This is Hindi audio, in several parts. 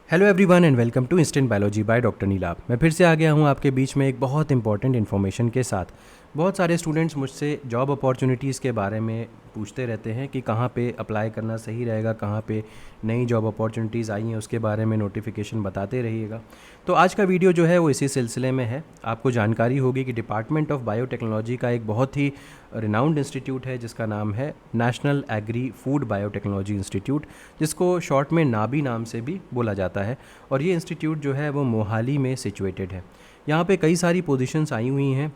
Hello everyone and welcome to instant biology by doctor Neelabh. मैं फिर से आ गया हूँ आपके बीच में एक बहुत इंपॉर्टेंट इन्फॉर्मेशन के साथ। बहुत सारे स्टूडेंट्स मुझसे जॉब अपॉर्चुनिटीज़ के बारे में पूछते रहते हैं कि कहाँ पे अप्लाई करना सही रहेगा, कहाँ पे नई जॉब अपॉर्चुनिटीज़ आई हैं उसके बारे में नोटिफिकेशन बताते रहिएगा। तो आज का वीडियो जो है वो इसी सिलसिले में है। आपको जानकारी होगी कि डिपार्टमेंट ऑफ बायोटेक्नोलॉजी का एक बहुत ही रिनाउंड इंस्टीट्यूट है जिसका नाम है national agri food biotechnology institute, जिसको शॉर्ट में नाबी नाम से भी बोला जाता है। और ये इंस्टीट्यूट जो है वो मोहाली में सिचुएटेड है। यहाँ पे कई सारी पोजीशंस आई हुई हैं,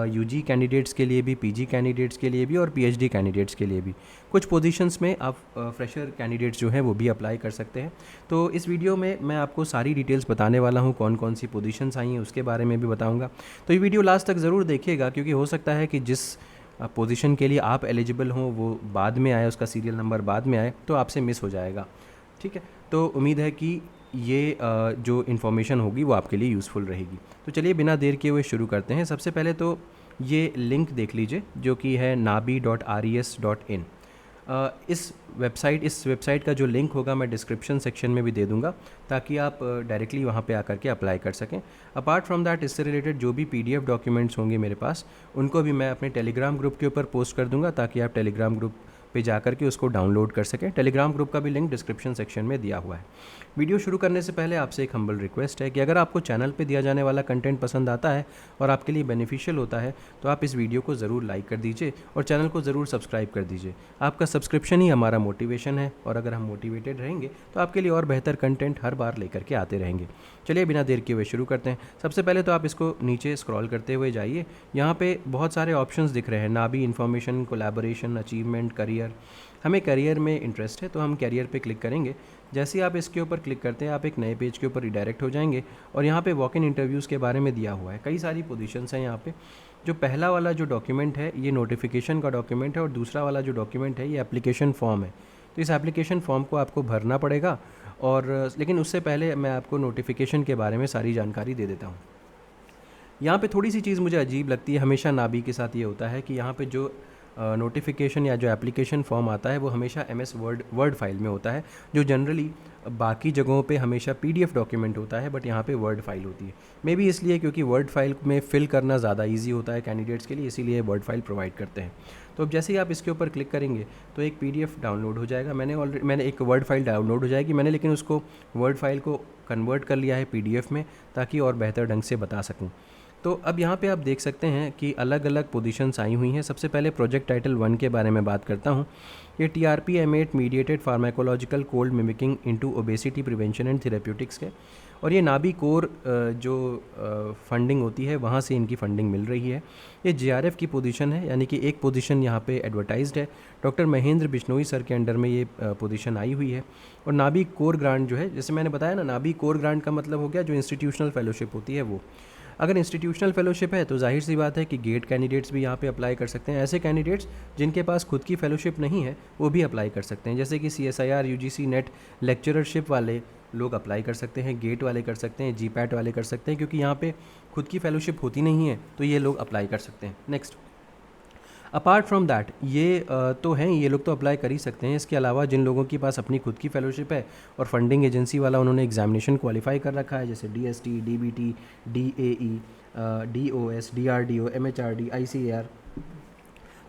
यूजी कैंडिडेट्स के लिए भी, पीजी कैंडिडेट्स के लिए भी और पीएचडी कैंडिडेट्स के लिए भी। कुछ पोजीशंस में आप फ्रेशर कैंडिडेट्स जो हैं वो भी अप्लाई कर सकते हैं। तो इस वीडियो में मैं आपको सारी डिटेल्स बताने वाला हूँ, कौन कौन सी पोजीशंस आई हैं उसके बारे में भी बताऊँगा। तो ये वीडियो लास्ट तक ज़रूर देखिएगा, क्योंकि हो सकता है कि जिस पोजीशन के लिए आप एलिजिबल हों वो बाद में आए, उसका सीरियल नंबर बाद में आए, तो आपसे मिस हो जाएगा। ठीक है, तो उम्मीद है कि ये जो इन्फॉर्मेशन होगी वो आपके लिए यूज़फुल रहेगी। तो चलिए बिना देर किए हुए शुरू करते हैं। सबसे पहले तो ये लिंक देख लीजिए जो कि है nabi.res.in। इस वेबसाइट का जो लिंक होगा मैं डिस्क्रिप्शन सेक्शन में भी दे दूंगा, ताकि आप डायरेक्टली वहाँ पे आकर के अप्लाई कर सकें। अपार्ट फ्रॉम दैट, इससे रिलेटेड जो भी पीडीएफ डॉक्यूमेंट्स होंगे मेरे पास, उनको भी मैं अपने टेलीग्राम ग्रुप के ऊपर पोस्ट कर दूंगा, ताकि आप टेलीग्राम ग्रुप पे जाकर के उसको डाउनलोड कर सकें। टेलीग्राम ग्रुप का भी लिंक डिस्क्रिप्शन सेक्शन में दिया हुआ है। वीडियो शुरू करने से पहले आपसे एक हम्बल रिक्वेस्ट है कि अगर आपको चैनल पे दिया जाने वाला कंटेंट पसंद आता है और आपके लिए बेनिफिशियल होता है तो आप इस वीडियो को ज़रूर लाइक कर दीजिए और चैनल को ज़रूर सब्सक्राइब कर दीजिए। आपका सब्सक्रिप्शन ही हमारा मोटिवेशन है, और अगर हम मोटिवेटेड रहेंगे तो आपके लिए और बेहतर कंटेंट हर बार लेकर के आते रहेंगे। चलिए बिना देर किए हुए शुरू करते हैं। सबसे पहले तो आप इसको नीचे स्क्रॉल करते हुए जाइए। यहाँ पे बहुत सारे ऑप्शंस दिख रहे हैं, Nabi, information, collaboration, achievement, career. हमें करियर में इंटरेस्ट है तो हम करियर पे क्लिक करेंगे। जैसे ही आप इसके ऊपर क्लिक करते हैं आप एक नए पेज के ऊपर रिडायरेक्ट हो जाएंगे, और यहाँ पे वॉक इन इंटरव्यूज़ के बारे में दिया हुआ है। कई सारी पोजीशंस हैं यहाँ पे। जो पहला वाला जो डॉक्यूमेंट है ये नोटिफिकेशन का डॉक्यूमेंट है, और दूसरा वाला जो डॉक्यूमेंट है ये एप्लीकेशन फॉर्म है। तो इस एप्लीकेशन फॉर्म को आपको भरना पड़ेगा, और लेकिन उससे पहले मैं आपको नोटिफिकेशन के बारे में सारी जानकारी दे देता हूँ। यहाँ पे थोड़ी सी चीज़ मुझे अजीब लगती है, हमेशा नाबी के साथ ये होता है कि यहाँ पे जो नोटिफिकेशन या जो एप्लीकेशन फॉर्म आता है वो हमेशा एमएस वर्ड फाइल में होता है, जो जनरली बाकी जगहों पे हमेशा पीडीएफ डॉक्यूमेंट होता है, बट यहाँ पे वर्ड फाइल होती है। मे बी इसलिए क्योंकि वर्ड फाइल में फिल करना ज़्यादा इजी होता है कैंडिडेट्स के लिए, इसीलिए वर्ड फाइल प्रोवाइड करते हैं। तो अब जैसे ही आप इसके ऊपर क्लिक करेंगे तो एक पीडीएफ डाउनलोड हो जाएगा। मैंने एक वर्ड फाइल डाउनलोड हो जाएगी मैंने, लेकिन उसको वर्ड फाइल को कन्वर्ट कर लिया है पीडीएफ में, ताकि और बेहतर ढंग से बता सकूँ। तो अब यहाँ पे आप देख सकते हैं कि अलग अलग पोजीशंस आई हुई हैं। सबसे पहले प्रोजेक्ट टाइटल 1 के बारे में बात करता हूँ। ये TRP M8 mediated pharmacological cold mimicking into obesity prevention and therapeutics के, और ये नाबी कोर जो फंडिंग होती है वहाँ से इनकी फंडिंग मिल रही है। ये जेआरएफ की पोजीशन है, यानी कि एक पोजीशन यहाँ पे एडवर्टाइज्ड है। डॉक्टर महेंद्र बिश्नोई सर के अंडर में ये पोजीशन आई हुई है। और नाबी कोर ग्रांट जो है, जैसे मैंने बताया ना, नाबी कोर ग्रांट का मतलब हो गया जो इंस्टीट्यूशनल फेलोशिप होती है वो। अगर इंस्टीट्यूशनल फेलोशिप है तो जाहिर सी बात है कि गेट कैंडिडेट्स भी यहाँ पे अप्लाई कर सकते हैं। ऐसे कैंडिडेट्स जिनके पास खुद की फेलोशिप नहीं है वो भी अप्लाई कर सकते हैं, जैसे कि CSIR UGC नेट लेक्चररशिप वाले लोग अप्लाई कर सकते हैं, गेट वाले कर सकते हैं, GPAT वाले कर सकते हैं, क्योंकि यहाँ पे खुद की फेलोशिप होती नहीं है तो ये लोग अप्लाई कर सकते हैं। नेक्स्ट, अपार्ट फ्रॉम दैट ये तो हैं, ये लोग तो अप्लाई कर ही सकते हैं। इसके अलावा जिन लोगों के पास अपनी खुद की फेलोशिप है और फंडिंग एजेंसी वाला उन्होंने एग्जामिनेशन क्वालिफाई कर रखा है, जैसे DST, DBT, DAE, DOS, DRDO, MHRD, ICAR,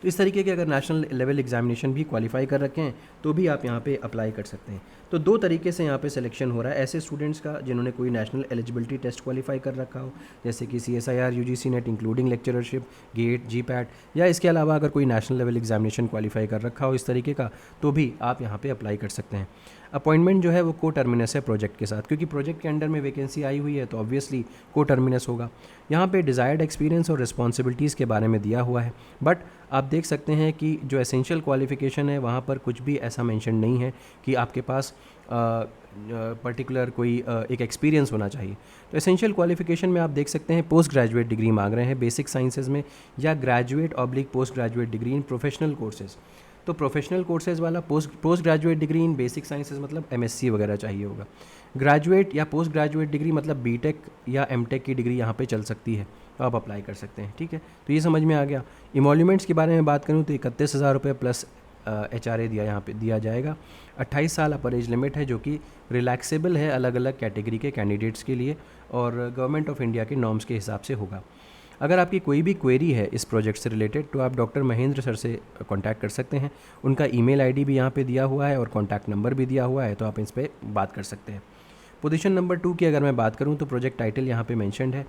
तो इस तरीके के अगर नेशनल लेवल एग्जामिनेशन भी क्वालिफाई कर रखे हैं तो भी आप यहाँ पे अप्लाई कर सकते हैं। तो दो तरीके से यहाँ पे सिलेक्शन हो रहा है, ऐसे स्टूडेंट्स का जिन्होंने कोई नेशनल एलिजिबिलिटी टेस्ट क्वालिफाई कर रखा हो, जैसे कि CSIR UGC NET including lectureship, GATE, GPAT, या इसके अलावा अगर कोई नेशनल लेवल एग्जामिनेशन क्वालिफाई कर रखा हो इस तरीके का, तो भी आप यहाँ पे अप्लाई कर सकते हैं। अपॉइंटमेंट जो है वो को टर्मिनस है प्रोजेक्ट के साथ, क्योंकि प्रोजेक्ट के अंडर में वैकेंसी आई हुई है तो ऑब्वियसली को टर्मिनस होगा। यहाँ पे डिज़ायर्ड एक्सपीरियंस और रिस्पॉन्सिबिलिटीज़ के बारे में दिया हुआ है, बट आप देख सकते हैं कि जो एसेंशियल क्वालिफ़िकेशन है वहाँ पर कुछ भी ऐसा मेंशन नहीं है कि आपके पास पर्टिकुलर कोई एक एक्सपीरियंस होना चाहिए। तो एसेंशियल क्वालिफ़िकेशन में आप देख सकते हैं पोस्ट ग्रेजुएट डिग्री मांग रहे हैं बेसिक साइंसेज में, या graduate oblique post graduate degree in professional courses. तो प्रोफेशनल कोर्सेज वाला post graduate degree in basic sciences मतलब MSc वगैरह चाहिए होगा। ग्रेजुएट या पोस्ट ग्रेजुएट डिग्री मतलब BTech या MTech की डिग्री यहाँ पे चल सकती है, तो आप अप्लाई कर सकते हैं। ठीक है, तो ये समझ में आ गया। इमोल्यूमेंट्स के बारे में बात करूँ तो 31,000 रुपये प्लस HRA यहाँ पे दिया जाएगा। 28 साल अपर एज लिमिट है जो कि रिलैक्सेबल है अलग अलग कैटेगरी के कैंडिडेट्स के लिए और गवर्नमेंट ऑफ इंडिया के नॉर्म्स के हिसाब से होगा। अगर आपकी कोई भी क्वेरी है इस प्रोजेक्ट से रिलेटेड तो आप डॉक्टर महेंद्र सर से कांटेक्ट कर सकते हैं। उनका ईमेल आईडी भी यहाँ पे दिया हुआ है और कॉन्टैक्ट नंबर भी दिया हुआ है, तो आप इस पर बात कर सकते हैं। पोजीशन नंबर 2 की अगर मैं बात करूँ तो प्रोजेक्ट टाइटल यहाँ पे मेंशन्ड है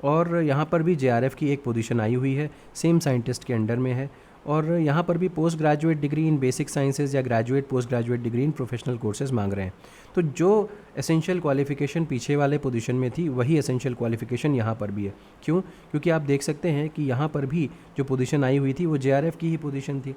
और यहाँ पर भी JRF की एक पोजीशन आई हुई है, सेम साइंटिस्ट के अंडर में है और यहाँ पर भी post graduate degree in basic sciences या graduate post graduate degree in professional courses मांग रहे हैं। तो जो एसेंशियल क्वालिफिकेशन पीछे वाले पोजीशन में थी वही एसेंशियल क्वालिफिकेशन यहाँ पर भी है। क्यों? क्योंकि आप देख सकते हैं कि यहाँ पर भी जो पोजीशन आई हुई थी वो JRF की ही पोजीशन थी,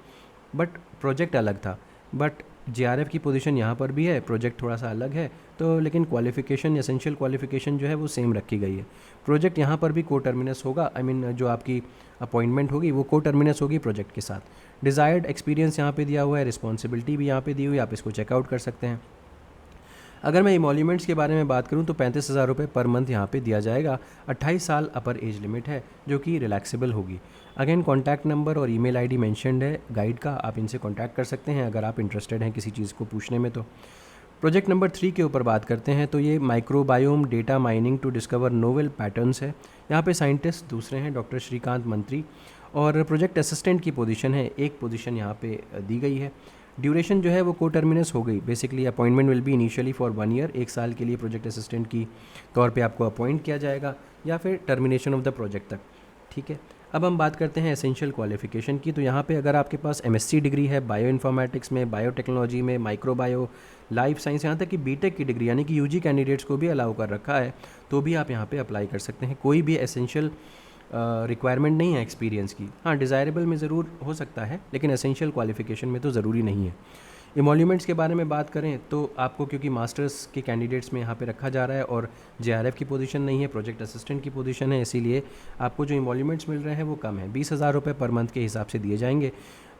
बट प्रोजेक्ट अलग था। बट JRF की पोजीशन यहाँ पर भी है, प्रोजेक्ट थोड़ा सा अलग है, तो लेकिन क्वालिफिकेशन एसेंशियल क्वालिफिकेशन जो है वो सेम रखी गई है। प्रोजेक्ट यहाँ पर भी को टर्मिनस होगा, जो आपकी अपॉइंटमेंट होगी वो को टर्मिनस होगी प्रोजेक्ट के साथ। डिज़ायर्ड एक्सपीरियंस यहाँ पे दिया हुआ है, रिस्पॉन्सिबिलिटी भी यहाँ पे दी हुई है, आप इसको चेकआउट कर सकते हैं। अगर मैं इमोल्यूमेंट्स के बारे में बात करूं तो 35,000 रुपये पर मंथ यहाँ पे दिया जाएगा। 28 साल अपर एज लिमिट है जो कि रिलैक्सेबल होगी। अगेन कॉन्टैक्ट नंबर और ईमेल आईडी मेंशन्ड है गाइड का, आप इनसे कॉन्टैक्ट कर सकते हैं अगर आप इंटरेस्टेड हैं किसी चीज़ को पूछने में। तो प्रोजेक्ट नंबर 3 के ऊपर बात करते हैं तो ये microbiome data mining to discover novel patterns है। यहाँ पे साइंटिस्ट दूसरे हैं डॉक्टर श्रीकांत मंत्री और प्रोजेक्ट असिस्टेंट की पोजीशन है, एक पोजीशन यहाँ पे दी गई है। ड्यूरेशन जो है वो को टर्मिनस हो गई। Basically appointment will be initially for 1 year, 1 साल के लिए प्रोजेक्ट असिस्टेंट की तौर पे आपको अपॉइंट किया जाएगा या फिर टर्मिनेशन ऑफ द प्रोजेक्ट तक। ठीक है, अब हम बात करते हैं एसेंशियल क्वालिफिकेशन की। तो यहाँ पे अगर आपके पास MSc डिग्री है बायो इन्फॉर्मेटिक्स में, बायोटेक्नोलॉजी में, माइक्रोबायो, लाइफ साइंस, यहाँ तक कि बीटेक की डिग्री यानी कि UG कैंडिडेट्स को भी अलाउ कर रखा है, तो भी आप यहाँ पे अप्लाई कर सकते हैं। कोई भी एसेंशियल रिक्वायरमेंट नहीं है एक्सपीरियंस की। हाँ, डिज़ायरेबल में ज़रूर हो सकता है लेकिन एसेंशियल क्वालिफिकेशन में तो ज़रूरी नहीं है। इमोल्यूमेंट्स के बारे में बात करें तो आपको क्योंकि मास्टर्स के कैंडिडेट्स में यहाँ पे रखा जा रहा है और JRF की पोजीशन नहीं है, प्रोजेक्ट असिस्टेंट की पोजीशन है, इसीलिए आपको जो इमोल्यूमेंट्स मिल रहे हैं वो कम है, 20,000 रुपये पर मंथ के हिसाब से दिए जाएंगे।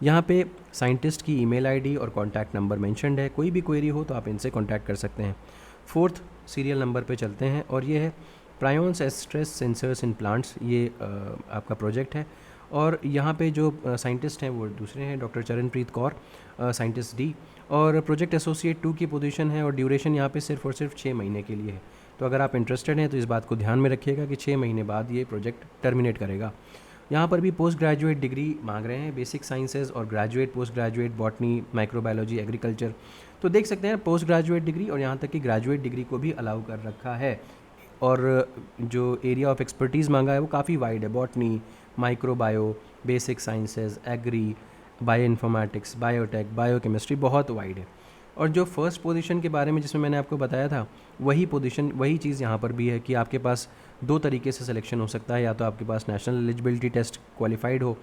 यहाँ पे साइंटिस्ट की ईमेल आईडी और कॉन्टैक्ट नंबर मेंशन्ड है, कोई भी क्वेरी हो तो आप इनसे कॉन्टैक्ट कर सकते हैं। 4th सीरियल नंबर पे चलते हैं और ये है prions stress sensors in plants, ये आपका प्रोजेक्ट है और यहाँ पे जो साइंटिस्ट हैं वो दूसरे हैं doctor Charanpreet Kaur, scientist D, और प्रोजेक्ट एसोसिएट 2 की पोजीशन है और ड्यूरेशन यहाँ पे सिर्फ और सिर्फ 6 महीने के लिए है। तो अगर आप इंटरेस्टेड हैं तो इस बात को ध्यान में रखिएगा कि 6 महीने बाद ये प्रोजेक्ट टर्मिनेट करेगा। यहाँ पर भी पोस्ट ग्रेजुएट डिग्री मांग रहे हैं, बेसिक साइंसेज और graduate post graduate botany, microbiology, agriculture. तो देख सकते हैं पोस्ट ग्रेजुएट डिग्री और यहाँ तक कि ग्रेजुएट डिग्री को भी अलाउ कर रखा है और जो एरिया ऑफ एक्सपर्टीज़ मांगा है वो काफ़ी वाइड है, botany, microbio, basic sciences, agri, bioinformatics, biotech, biochemistry, बहुत वाइड है। और जो फर्स्ट पोजीशन के बारे में जिसमें मैंने आपको बताया था वही पोजीशन वही चीज़ यहाँ पर भी है कि आपके पास 2 तरीके से सिलेक्शन हो सकता है, या तो आपके पास नेशनल एलिजिबिलिटी टेस्ट क्वालिफाइड हो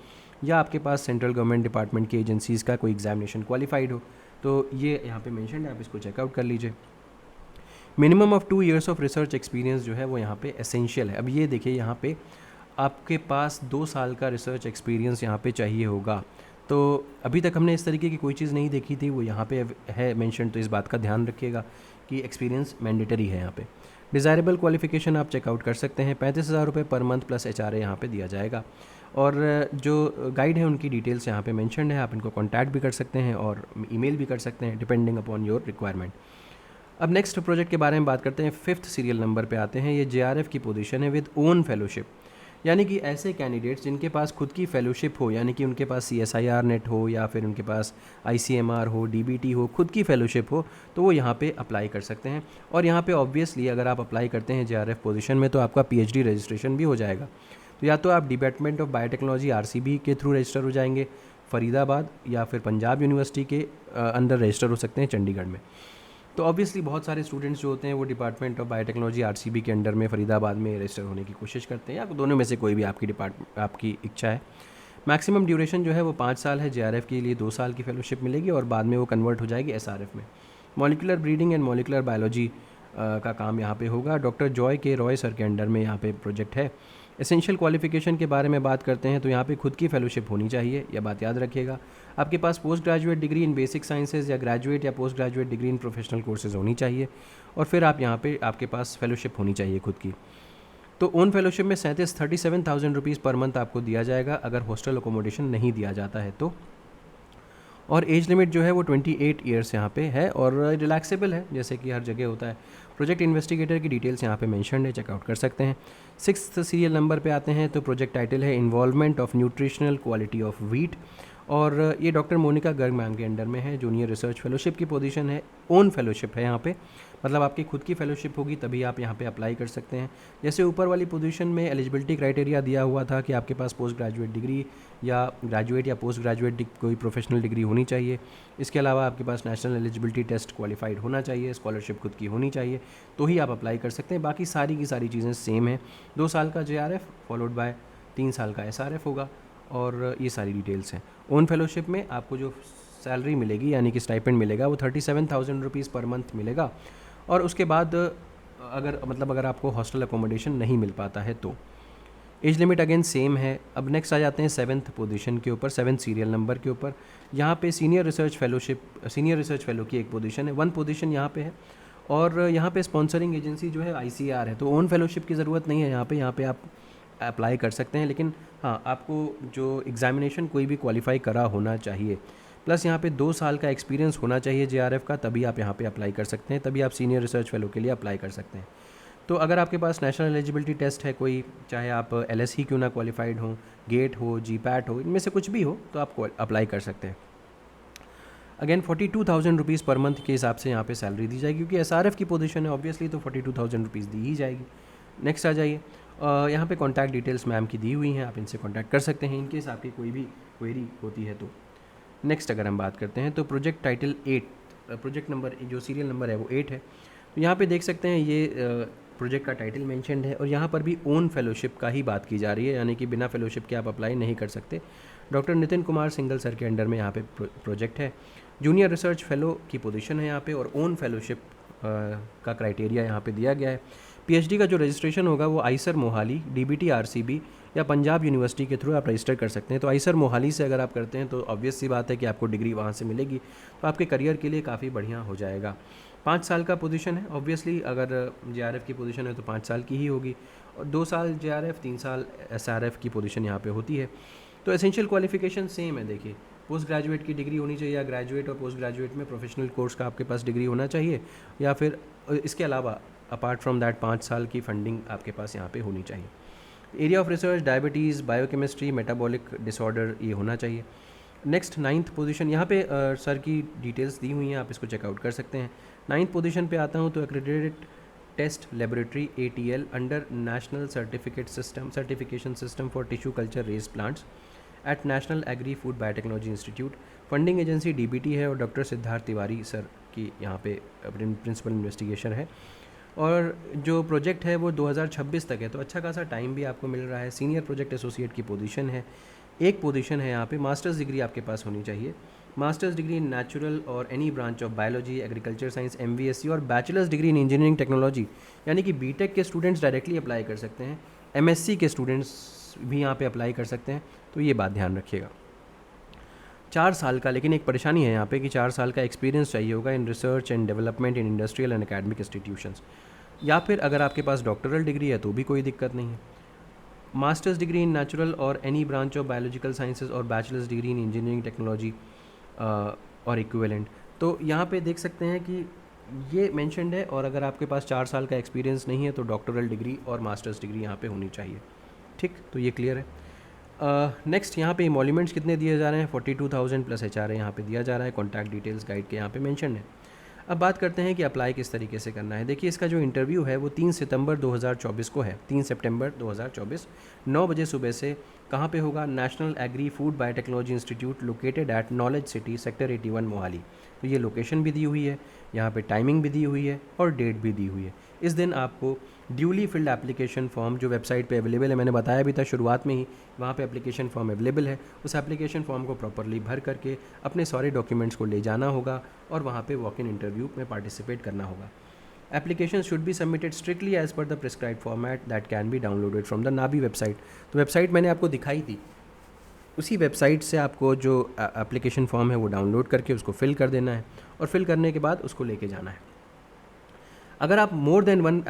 या आपके पास सेंट्रल गवर्नमेंट डिपार्टमेंट की एजेंसीज़ का कोई एग्जामिनेशन क्वालिफाइड हो। तो ये यहाँ पे मेंशन है, आप इसको चेकआउट कर लीजिए। Minimum of 2 years of research experience जो है वो यहाँ पे एसेंशियल है। अब ये देखिए यहाँ पे आपके पास 2 साल का रिसर्च एक्सपीरियंस यहाँ पे चाहिए होगा। तो अभी तक हमने इस तरीके की कोई चीज़ नहीं देखी थी, वो यहाँ पे है मेंशन, तो इस बात का ध्यान रखिएगा कि एक्सपीरियंस मैंडेटरी है यहाँ पे। डिज़ायरेबल क्वालिफिकेशन आप चेकआउट कर सकते हैं, 35,000 रुपये पर मंथ प्लस HRA यहाँ पे दिया जाएगा और जो गाइड है उनकी डिटेल्स यहाँ पे मेंशन है, आप इनको कॉन्टैक्ट भी कर सकते हैं और ईमेल भी कर सकते हैं डिपेंडिंग अपॉन योर रिक्वायरमेंट। अब नेक्स्ट प्रोजेक्ट के बारे में बात करते हैं, 5th सीरियल नंबर पे आते हैं। ये JRF की पोजीशन है विद ओन फेलोशिप, यानी कि ऐसे कैंडिडेट्स जिनके पास खुद की फेलोशिप हो, यानी कि उनके पास CSIR नेट हो या फिर उनके पास ICMR हो, DBT हो, खुद की फेलोशिप हो, तो वो यहाँ पे अप्लाई कर सकते हैं। और यहाँ पे ऑब्वियसली अगर आप अप्लाई करते हैं JRF पोजीशन में तो आपका PhD रजिस्ट्रेशन भी हो जाएगा। तो या तो आप डिपार्टमेंट ऑफ बायोटेक्नोलॉजी RCB के थ्रू रजिस्टर हो जाएंगे फरीदाबाद, या फिर पंजाब यूनिवर्सिटी के अंडर रजिस्टर हो सकते हैं चंडीगढ़ में। तो ऑब्वियसली बहुत सारे स्टूडेंट्स जो होते हैं वो डिपार्टमेंट ऑफ बायोटेक्नोलॉजी RCB के अंडर में फरीदाबाद में रजिस्टर होने की कोशिश करते हैं, या दोनों में से कोई भी आपकी इच्छा है। मैक्सिमम ड्यूरेशन जो है वो 5 साल है, JRF के लिए 2 साल की फेलोशिप मिलेगी और बाद में वो कन्वर्ट हो जाएगी SRF में। Molecular breeding and molecular biology का काम यहाँ पे होगा, डॉक्टर जॉय के रॉय सर के अंडर में यहाँ पे प्रोजेक्ट है। एसेंशियल क्वालिफिकेशन के बारे में बात करते हैं तो यहाँ पे खुद की फेलोशिप होनी चाहिए, यह बात याद रखिएगा। आपके पास post graduate degree in basic sciences या ग्रेजुएट या post graduate degree in professional courses होनी चाहिए और फिर आप यहाँ पे आपके पास फेलोशिप होनी चाहिए खुद की। तो ओन फेलोशिप में 37,000 रुपीज़ पर मंथ आपको दिया जाएगा अगर हॉस्टल अकोमोडेशन नहीं दिया जाता है तो। और एज लिमिट जो है वो 28 ईयर्स यहाँ पे है और रिलैक्सेबल है, जैसे कि हर जगह होता है। प्रोजेक्ट इन्वेस्टिगेटर की डिटेल्स यहाँ पे मेंशन्ड है, चेकआउट कर सकते हैं। 6th सीरियल नंबर पे आते हैं तो प्रोजेक्ट टाइटल है involvement of nutritional quality of wheat, और ये डॉक्टर मोनिका गर्ग मैम के अंडर में है। जूनियर रिसर्च फेलोशिप की पोजीशन है, ओन फेलोशिप है यहाँ पे, मतलब आपकी खुद की फेलोशिप होगी तभी आप यहाँ पे अप्लाई कर सकते हैं। जैसे ऊपर वाली पोजीशन में एलिजिबिलिटी क्राइटेरिया दिया हुआ था कि आपके पास पोस्ट ग्रेजुएट डिग्री या ग्रेजुएट या पोस्ट ग्रेजुएट कोई प्रोफेशनल डिग्री होनी चाहिए। इसके अलावा आपके पास नेशनल एलिजिबिलिटी टेस्ट क्वालिफाइड होना चाहिए, स्कॉलरशिप खुद की होनी चाहिए, तो ही आप अप्लाई कर सकते हैं। बाकी सारी की सारी चीज़ें सेम हैं। 2 साल का JRF फॉलोड बाय 3 साल का SRF होगा, और ये सारी डिटेल्स हैं। ओन फेलोशिप में आपको जो सैलरी मिलेगी यानी कि स्टाइपेंड मिलेगा वो 37,000 रुपीज़ पर मंथ मिलेगा, और उसके बाद अगर आपको हॉस्टल अकोमोडेशन नहीं मिल पाता है तो। एज लिमिट अगेन सेम है। अब नेक्स्ट आ जाते हैं 7th पोजीशन के ऊपर, 7th सीरियल नंबर के ऊपर। यहाँ पे सीनियर रिसर्च फेलो की एक पोजीशन है, 1 पोजीशन यहाँ पे है, और यहाँ पे स्पॉन्सरिंग एजेंसी जो है ICAR है, तो ओन फेलोशिप की ज़रूरत नहीं है। यहाँ पे आप अप्लाई कर सकते हैं, लेकिन हाँ आपको जो एग्ज़ामिनेशन कोई भी क्वालिफाई करा होना चाहिए, प्लस यहाँ पे 2 साल का एक्सपीरियंस होना चाहिए JRF का, तभी आप यहाँ पे अप्लाई कर सकते हैं, तभी आप सीनियर रिसर्च फेलो के लिए अप्लाई कर सकते हैं। तो अगर आपके पास नेशनल एलिजिबिलिटी टेस्ट है कोई, चाहे आप LSE क्यों ना क्वालिफाइड हो, गेट हो, GPAT हो, इनमें से कुछ भी हो, तो आप अप्लाई कर सकते हैं। अगेन 42,000 रुपीज़ पर मंथ के हिसाब से यहाँ पे सैलरी दी जाएगी, क्योंकि SRF की पोजीशन है ऑब्वियसली, तो 42,000 रुपीज़ दी ही जाएगी। नेक्स्ट आ जाइए, यहाँ पे कॉन्टैक्ट डिटेल्स मैम की दी हुई हैं, आप इनसे कॉन्टैक्ट कर सकते हैं इनकेस आपकी कोई भी क्वेरी होती है तो। नेक्स्ट अगर हम बात करते हैं तो प्रोजेक्ट टाइटल 8, प्रोजेक्ट नंबर जो सीरियल नंबर है वो 8 है। तो यहाँ पे देख सकते हैं ये प्रोजेक्ट का टाइटल मेंशन्ड है, और यहाँ पर भी ओन फेलोशिप का ही बात की जा रही है, यानी कि बिना फेलोशिप के आप अप्लाई नहीं कर सकते। Doctor Nitin Kumar single sir के अंडर में यहाँ पे प्रोजेक्ट है। जूनियर रिसर्च फेलो की पोजीशन है यहाँ पे, और ओन फेलोशिप का क्राइटेरिया यहाँ पे दिया गया है। PhD का जो रजिस्ट्रेशन होगा वो आइसर मोहाली, DBT RCB या पंजाब यूनिवर्सिटी के थ्रू आप रजिस्टर कर सकते हैं। तो आइसर मोहाली से अगर आप करते हैं तो ऑब्वियस सी बात है कि आपको डिग्री वहाँ से मिलेगी, तो आपके करियर के लिए काफ़ी बढ़िया हो जाएगा। 5 साल का पोजीशन है, ऑब्वियसली अगर JRF की पोजीशन है तो 5 साल की ही होगी, और 2 साल JRF, 3 साल SRF की पोजीशन यहाँ पे होती है। तो एसेंशियल क्वालिफिकेशन सेम है, देखिए पोस्ट ग्रेजुएट की डिग्री होनी चाहिए, या ग्रेजुएट और पोस्ट ग्रेजुएट में प्रोफेशनल कोर्स का आपके पास डिग्री होना चाहिए, या फिर इसके अलावा अपार्ट फ्रॉम दैट 5 साल की फंडिंग आपके पास यहाँ पे होनी चाहिए। Area of research diabetes, biochemistry, metabolic disorder ये होना चाहिए। नेक्स्ट 9th पोजीशन, यहाँ पे सर की डिटेल्स दी हुई हैं, आप इसको चेकआउट कर सकते हैं। 9th पोजीशन पे आता हूँ तो accredited test laboratory ATL under national certification system for tissue culture raised plants at national agri food biotechnology institute. Funding agency DBT है, और डॉक्टर सिद्धार्थ तिवारी सर की यहाँ पे प्रिंसिपल इन्वेस्टिगेशन है, और जो प्रोजेक्ट है वो 2026 तक है, तो अच्छा खासा टाइम भी आपको मिल रहा है। सीनियर प्रोजेक्ट एसोसिएट की पोजीशन है, एक पोजीशन है यहाँ पे। मास्टर्स डिग्री आपके पास होनी चाहिए, मास्टर्स डिग्री इन नेचुरल और any branch of biology, agriculture science, MVSC, और bachelors degree in engineering technology, यानी कि BTech के स्टूडेंट्स डायरेक्टली अप्लाई कर सकते हैं, MSc के स्टूडेंट्स भी यहाँ पे अप्लाई कर सकते हैं, तो ये बात ध्यान रखिएगा। 4 साल का, लेकिन एक परेशानी है यहाँ पे कि 4 साल का एक्सपीरियंस चाहिए होगा in research and development in industrial and academic institutions, या फिर अगर आपके पास डॉक्टरल डिग्री है तो भी कोई दिक्कत नहीं है। मास्टर्स डिग्री इन नेचुरल और any branch of biological sciences, और bachelors degree in engineering technology और इक्विवेलेंट। तो यहाँ पे देख सकते हैं कि ये मेंशन्ड है, और अगर आपके पास 4 साल का एक्सपीरियंस नहीं है तो डॉक्टरल डिग्री और मास्टर्स डिग्री यहाँ पे होनी चाहिए। ठीक, तो ये क्लियर है। नेक्स्ट यहाँ पे इमोल्यूमेंट्स कितने दिए जा रहे हैं, 42,000 प्लस HRA यहाँ पे दिया जा रहा है। कॉन्टैक्ट डिटेल्स गाइड के यहाँ पे मेंशन है। अब बात करते हैं कि अप्लाई किस तरीके से करना है। देखिए इसका जो इंटरव्यू है वो 3 सितंबर 2024 को है, 3 सितंबर 2024 9 बजे सुबह से। कहाँ पे होगा, national agri food biotechnology institute located at knowledge city sector 81 Mohali. तो ये लोकेशन भी दी हुई है, यहाँ पे टाइमिंग भी दी हुई है, और डेट भी दी हुई है। इस दिन आपको ड्यूली फिल्ड एप्लीकेशन फॉर्म जो वेबसाइट पे अवेलेबल है, मैंने बताया भी था शुरुआत में ही, वहाँ पे एप्लीकेशन फॉर्म अवेलेबल है, उस एप्लीकेशन फॉर्म को प्रॉपरली भर करके अपने सारे डॉक्यूमेंट्स को ले जाना होगा, और वहाँ पे वॉक इन इंटरव्यू में पार्टिसिपेट करना होगा। Application should be submitted strictly as per the prescribed format that can be downloaded from the NABI website. तो वेबसाइट मैंने आपको दिखाई थी, उसी वेबसाइट से आपको जो एप्लीकेशन फॉर्म है वो डाउनलोड करके उसको फिल कर देना है, और फिल करने के बाद उसको लेके जाना है। अगर आप मोर देन 1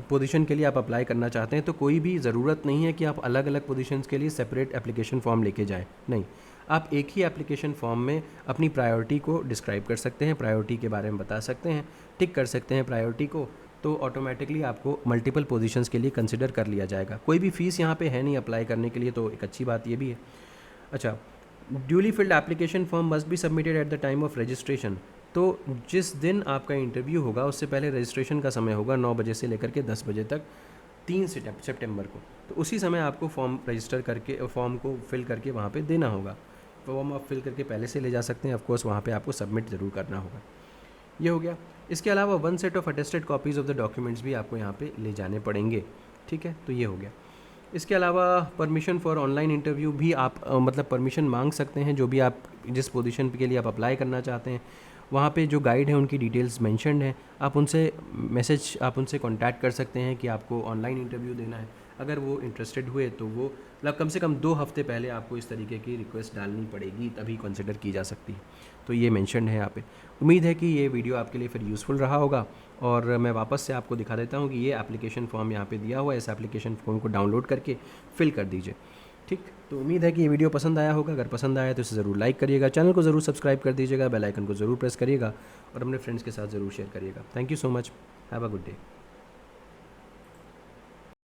पोजीशन के लिए आप अप्लाई करना चाहते हैं तो कोई भी ज़रूरत नहीं है कि आप अलग अलग पोजीशंस के लिए सेपरेट एप्लीकेशन फॉर्म लेके जाएं, नहीं। आप एक ही एप्लीकेशन फॉर्म में अपनी प्रायोरिटी को डिस्क्राइब कर सकते हैं, प्रायोरिटी के बारे में बता सकते हैं, टिक कर सकते हैं प्रायोरिटी को, तो ऑटोमेटिकली आपको मल्टीपल पोजीशंस के लिए कंसिडर कर लिया जाएगा। कोई भी फ़ीस यहाँ पे है नहीं अप्लाई करने के लिए, तो एक अच्छी बात ये भी है। अच्छा, duly field application form must be submitted at the time of registration. तो जिस दिन आपका इंटरव्यू होगा उससे पहले रजिस्ट्रेशन का समय होगा 9 बजे से लेकर के 10 बजे तक, 3 सितंबर को। तो उसी समय आपको फॉर्म रजिस्टर करके फॉर्म को फिल करके वहाँ पे देना होगा। फॉर्म आप फिल करके पहले से ले जा सकते हैं, ऑफकोर्स वहाँ पे आपको सबमिट ज़रूर करना होगा। ये हो गया। इसके अलावा 1 set of attested copies of the documents भी आपको यहाँ पे ले जाने पड़ेंगे, ठीक है। तो ये हो गया। इसके अलावा परमिशन फॉर ऑनलाइन इंटरव्यू भी आप मतलब परमिशन मांग सकते हैं, जो भी आप जिस पोजीशन के लिए आप अप्लाई करना चाहते हैं। वहाँ पे जो गाइड है उनकी डिटेल्स मेंशन्ड हैं, आप उनसे कांटेक्ट कर सकते हैं कि आपको ऑनलाइन इंटरव्यू देना है। अगर वो इंटरेस्टेड हुए तो वो मतलब कम से कम 2 हफ्ते पहले आपको इस तरीके की रिक्वेस्ट डालनी पड़ेगी, तभी कंसिडर की जा सकती है। तो ये मेंशन्ड है यहाँ पे। उम्मीद है कि ये वीडियो आपके लिए फिर यूज़फुल रहा होगा, और मैं वापस से आपको दिखा देता हूँ कि ये एप्लीकेशन फॉर्म यहाँ पे दिया हुआ है। इस एप्लीकेशन फॉर्म को डाउनलोड करके फिल कर दीजिए, ठीक। तो उम्मीद है कि ये वीडियो पसंद आया होगा। अगर पसंद आया तो इसे ज़रूर लाइक करिएगा, चैनल को ज़रूर सब्सक्राइब कर दीजिएगा, बेल आइकन को ज़रूर प्रेस करिएगा और अपने फ्रेंड्स के साथ ज़रूर शेयर करिएगा। Thank you so much, have a good day.